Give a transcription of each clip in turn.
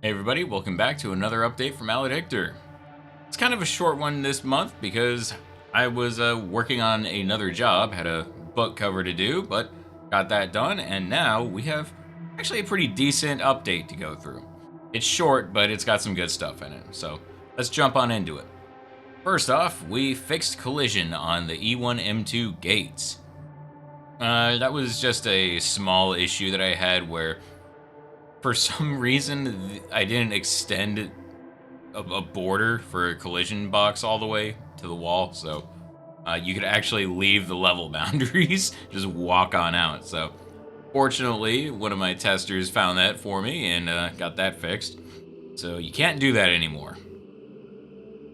Hey everybody, welcome back to another update from MALEDICTOR. It's kind of a short one this month because I was working on another job, had a book cover to do, but got that done, and now we have actually a pretty decent update to go through. It's short, but it's got some good stuff in it, so let's jump on into it. First off, we fixed collision on the E1M2 gates. That was just a small issue that I had where for some reason, I didn't extend a border for a collision box all the way to the wall, so you could actually leave the level boundaries, just walk on out. So, fortunately, one of my testers found that for me and got that fixed. So you can't do that anymore.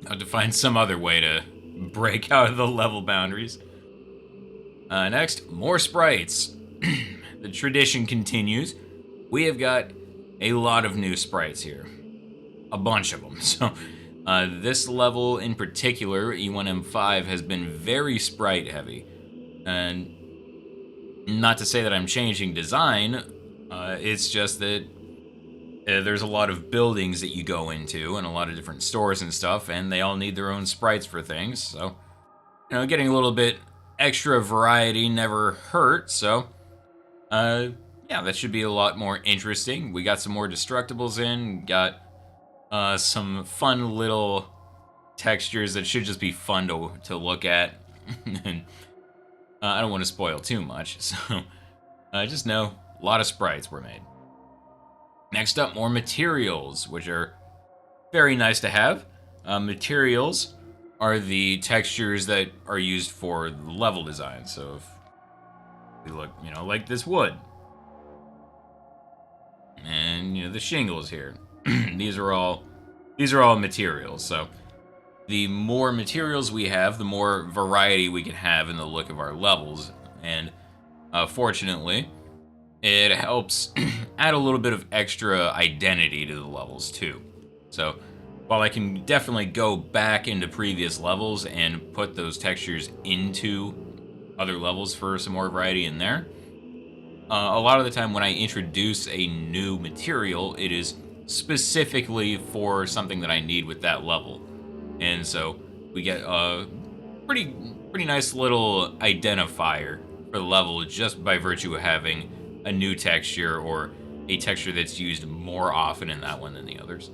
I have to find some other way to break out of the level boundaries. Next, more sprites. The tradition continues. We have got a lot of new sprites here. A bunch of them. So, this level in particular, E1M5, has been very sprite heavy. And not to say that I'm changing design, it's just that there's a lot of buildings that you go into and a lot of different stores and stuff, and they all need their own sprites for things. So, getting a little bit extra variety never hurt. So, yeah, that should be a lot more interesting. We got some more destructibles in, got some fun little textures that should just be fun to look at. And I don't want to spoil too much, so just know a lot of sprites were made. Next up, more materials, which are very nice to have. Materials are the textures that are used for the level design. So if we look, like this wood, and the shingles here, these are all materials. So the more materials we have, the more variety we can have in the look of our levels, and fortunately, it helps add a little bit of extra identity to the levels too. So while I can definitely go back into previous levels and put those textures into other levels for some more variety in there, a lot of the time when I introduce a new material, it is specifically for something that I need with that level. And so we get a pretty nice little identifier for the level just by virtue of having a new texture or a texture that's used more often in that one than the others.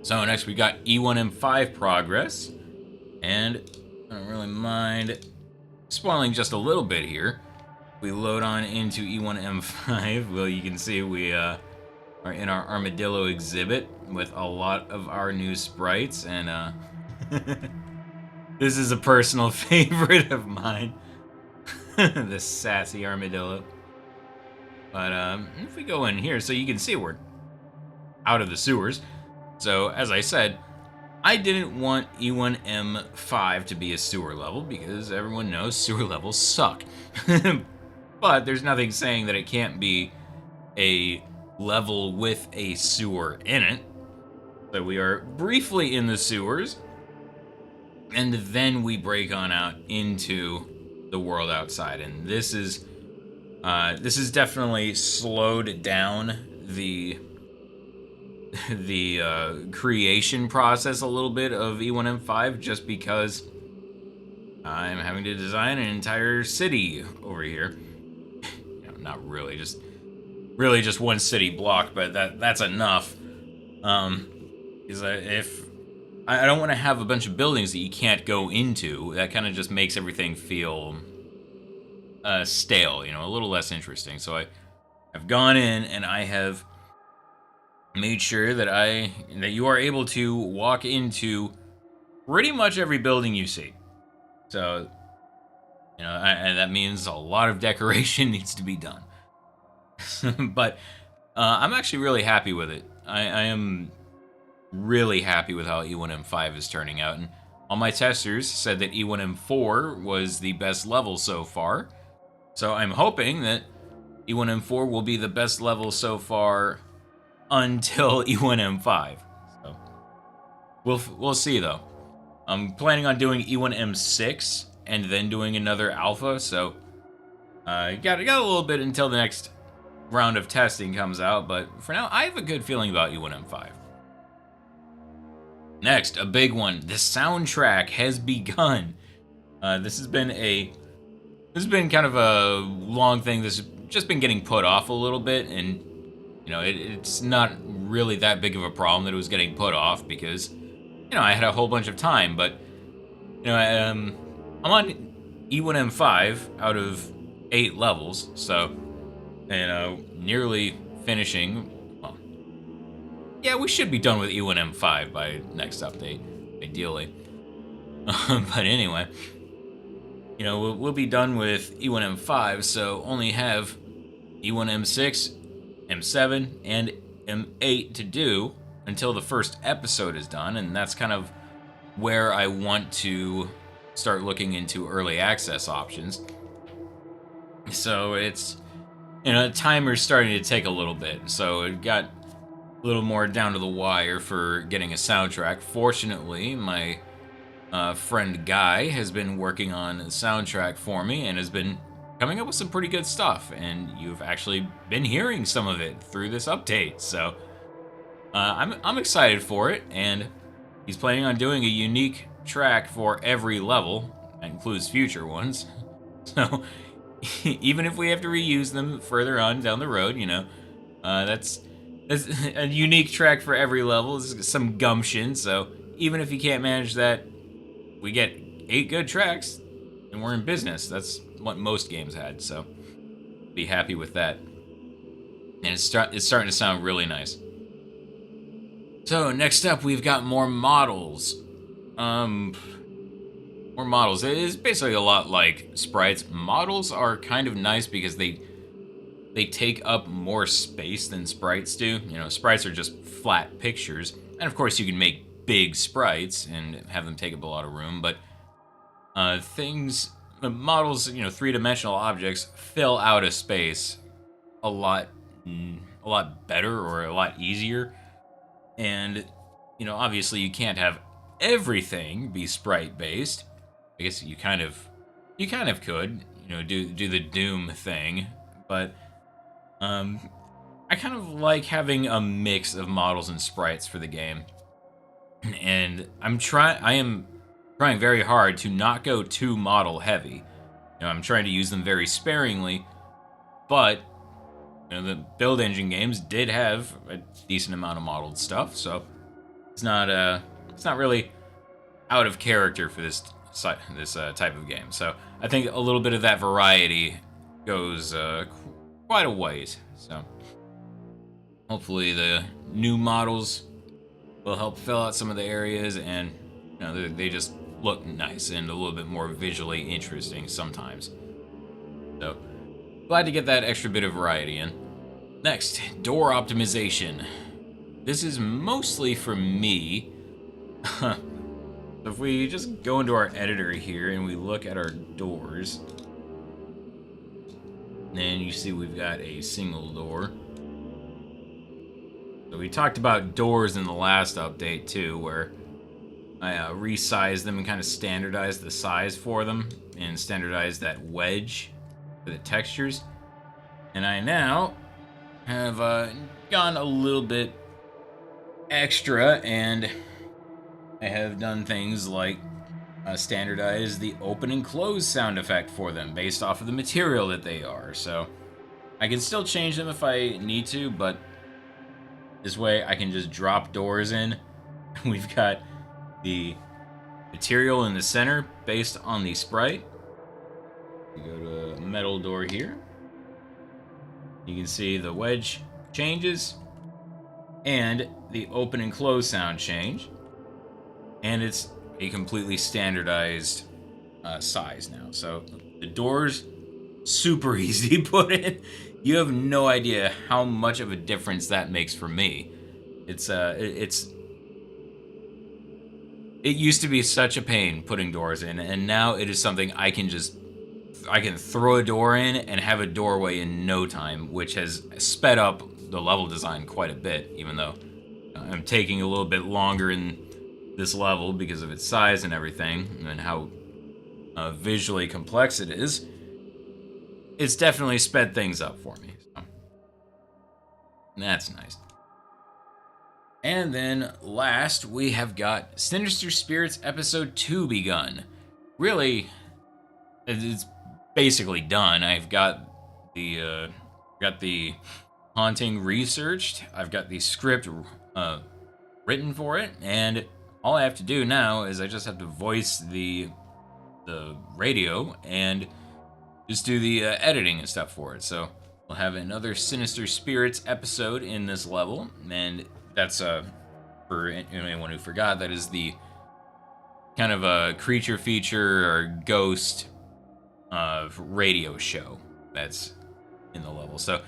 So next we got E1M5 progress, and I don't really mind spoiling just a little bit here. We load on into E1M5. Well, you can see we are in our armadillo exhibit with a lot of our new sprites, and this is a personal favorite of mine. The sassy armadillo. But if we go in here, so you can see we're out of the sewers. So as I said, I didn't want E1M5 to be a sewer level because everyone knows sewer levels suck. But there's nothing saying that it can't be a level with a sewer in it. So we are briefly in the sewers, and then we break on out into the world outside. And this is definitely slowed down the creation process a little bit of E1M5 just because I'm having to design an entire city over here. Not really, just one city block, but that's enough. Because if I don't want to have a bunch of buildings that you can't go into, that kind of just makes everything feel stale, a little less interesting. So I've gone in and I have made sure that you are able to walk into pretty much every building you see. So, and that means a lot of decoration needs to be done. But I'm actually really happy with it. I am really happy with how E1M5 is turning out, and all my testers said that E1M4 was the best level so far. So I'm hoping that E1M4 will be the best level so far until E1M5. So we'll see though. I'm planning on doing E1M6 and then doing another alpha. So got a little bit until the next round of testing comes out, but for now, I have a good feeling about E1M5. Next, a big one. The soundtrack has begun. This has been kind of a long thing. This has just been getting put off a little bit, and it's not really that big of a problem that it was getting put off because I had a whole bunch of time. But I'm on E1M5 out of 8 levels, so nearly finishing. Well, yeah, we should be done with E1M5 by next update, ideally. But anyway, we'll be done with E1M5, so only have E1M6, M7, and M8 to do until the first episode is done, and that's kind of where I want to start looking into early access options. So it's, the timer's starting to take a little bit, so it got a little more down to the wire for getting a soundtrack. Fortunately, my friend Guy has been working on a soundtrack for me and has been coming up with some pretty good stuff, and you've actually been hearing some of it through this update, so I'm excited for it, and he's planning on doing a unique track for every level. That includes future ones. So even if we have to reuse them further on down the road, that's a unique track for every level. Is some gumption. So even if you can't manage that, we get 8 good tracks, and we're in business. That's what most games had. So be happy with that. And it's starting to sound really nice. So next up, we've got more models. More models. It is basically a lot like sprites. Models are kind of nice because they take up more space than sprites do. Sprites are just flat pictures, and of course you can make big sprites and have them take up a lot of room. But the models, three-dimensional objects fill out a space a lot better or a lot easier. And obviously you can't have everything be sprite based. I guess you kind of could, do the Doom thing, but I kind of like having a mix of models and sprites for the game. And I am trying very hard to not go too model heavy. I'm trying to use them very sparingly, but the build engine games did have a decent amount of modeled stuff, so it's not really out of character for this type of game. So I think a little bit of that variety goes quite a ways. So hopefully the new models will help fill out some of the areas, and they just look nice and a little bit more visually interesting sometimes. So glad to get that extra bit of variety in. Next, door optimization. This is mostly for me. So if we just go into our editor here and we look at our doors, then you see we've got a single door. So we talked about doors in the last update too, where I resized them and kind of standardized the size for them and standardized that wedge for the textures. And I now have gone a little bit extra, and I have done things like standardize the open and close sound effect for them based off of the material that they are. So I can still change them if I need to, but this way I can just drop doors in. We've got the material in the center based on the sprite. We go to a metal door here. You can see the wedge changes and the open and close sound change. And it's a completely standardized size now. So the doors, super easy to put in. You have no idea how much of a difference that makes for me. It used to be such a pain putting doors in, and now it is something I can throw a door in and have a doorway in no time, which has sped up the level design quite a bit, even though I'm taking a little bit longer in this level because of its size and everything, and how visually complex it is. It's definitely sped things up for me. So That's nice. And then last, we have got Sinister Spirits Episode 2 begun. Really, it's basically done. I've got the haunting researched. I've got the script written for it, and all I have to do now is I just have to voice the radio and just do the editing and stuff for it. So we'll have another Sinister Spirits episode in this level, and that's for anyone who forgot, that is the kind of a creature feature or ghost radio show that's in the level. So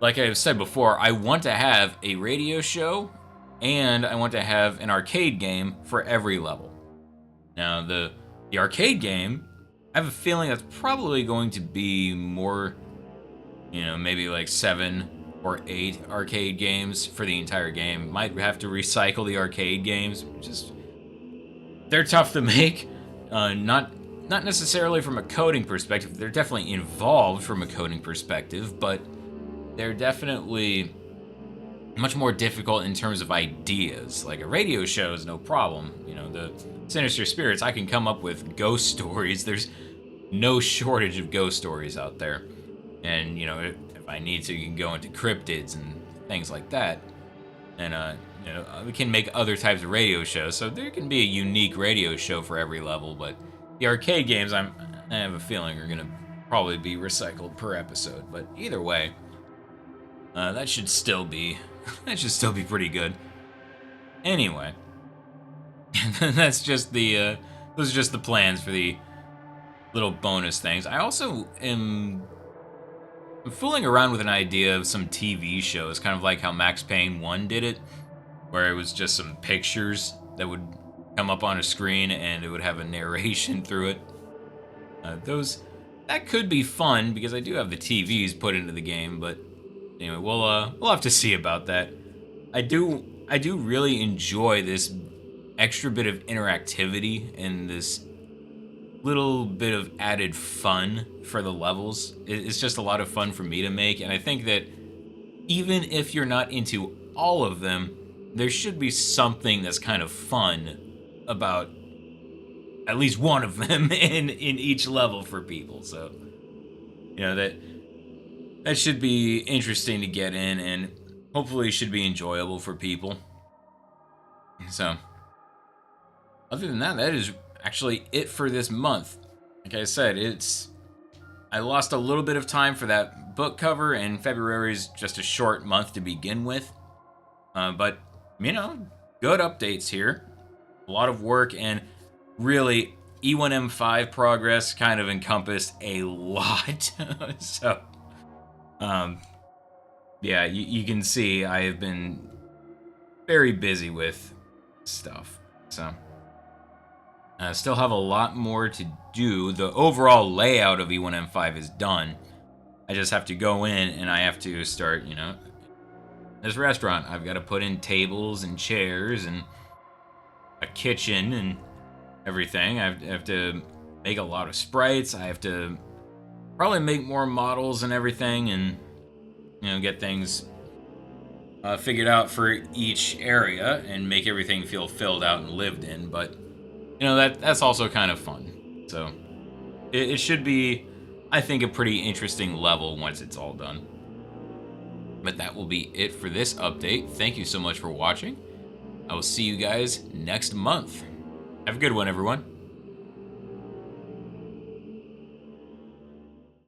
like I've said before, I want to have a radio show and I want to have an arcade game for every level. Now the arcade game, I have a feeling that's probably going to be more, maybe like 7 or 8 arcade games for the entire game. Might have to recycle the arcade games. They're tough to make. Not necessarily from a coding perspective. They're definitely involved from a coding perspective, but they're definitely much more difficult in terms of ideas. Like a radio show is no problem. The Sinister Spirits, I can come up with ghost stories. There's no shortage of ghost stories out there. And, if I need to, you can go into cryptids and things like that. And, we can make other types of radio shows. So there can be a unique radio show for every level. But the arcade games, I have a feeling are going to probably be recycled per episode. But either way, that should still be pretty good. Anyway, that's just those are just the plans for the little bonus things. I also am fooling around with an idea of some TV shows, kind of like how Max Payne 1 did it, where it was just some pictures that would come up on a screen and it would have a narration through it. That could be fun because I do have the TVs put into the game, but anyway, we'll have to see about that. I do really enjoy this extra bit of interactivity and this little bit of added fun for the levels. It's just a lot of fun for me to make, and I think that even if you're not into all of them, there should be something that's kind of fun about at least one of them in each level for people. So, that should be interesting to get in, and hopefully should be enjoyable for people. So, other than that, that is actually it for this month. Like I said, I lost a little bit of time for that book cover, and February is just a short month to begin with. But, good updates here. A lot of work, and really, E1M5 progress kind of encompassed a lot. So, yeah, you can see I have been very busy with stuff. So, I still have a lot more to do. The overall layout of E1M5 is done. I just have to go in and I have to start, this restaurant. I've got to put in tables and chairs and a kitchen and everything. I have to make a lot of sprites. I have to probably make more models and everything, and get things figured out for each area and make everything feel filled out and lived in. But that's also kind of fun. So it should be, I think, a pretty interesting level once it's all done. But that will be it for this update. Thank you so much for watching. I will see you guys next month. Have a good one, everyone.